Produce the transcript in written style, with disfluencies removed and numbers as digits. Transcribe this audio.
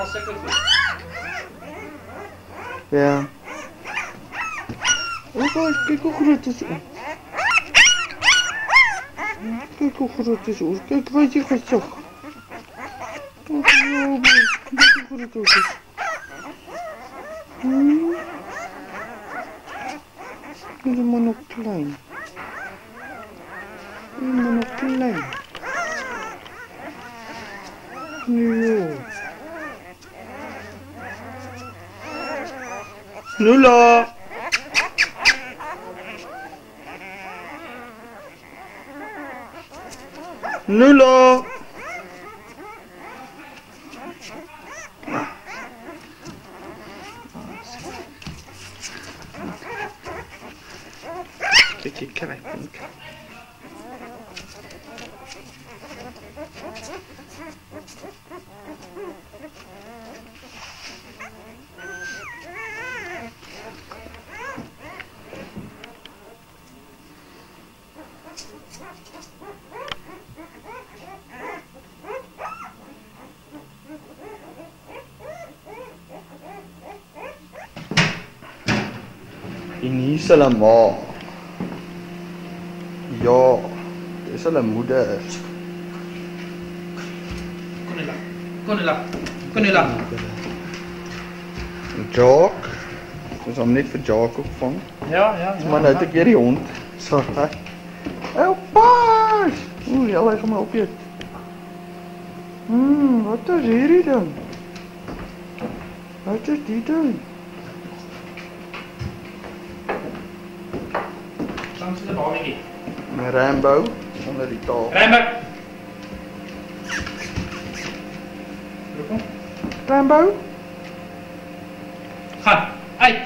al sulke goed. Ja. Kijk hoe groot is ons. Kijk hoe groot is ons. Kijk wat je gezag. Kijk hoe groot het is. Helemaal nog klein. Helemaal nog klein. Ja. Lula! Lula! Kijk, kijk. En hier is hulle ma. Ja, dis hulle moeder. Konela. Jock. Ons hom net vir Jock opvang. Ja. Maar nou het ek weer die hond. Sorry. Oh, pas! Oeh, ja, hy gaan my opeet. Wat is hierdie ding? Wat is die ding? Langs die babietjie. Rambo onder die tafel. Rambo. Rambo? Gaan, uit.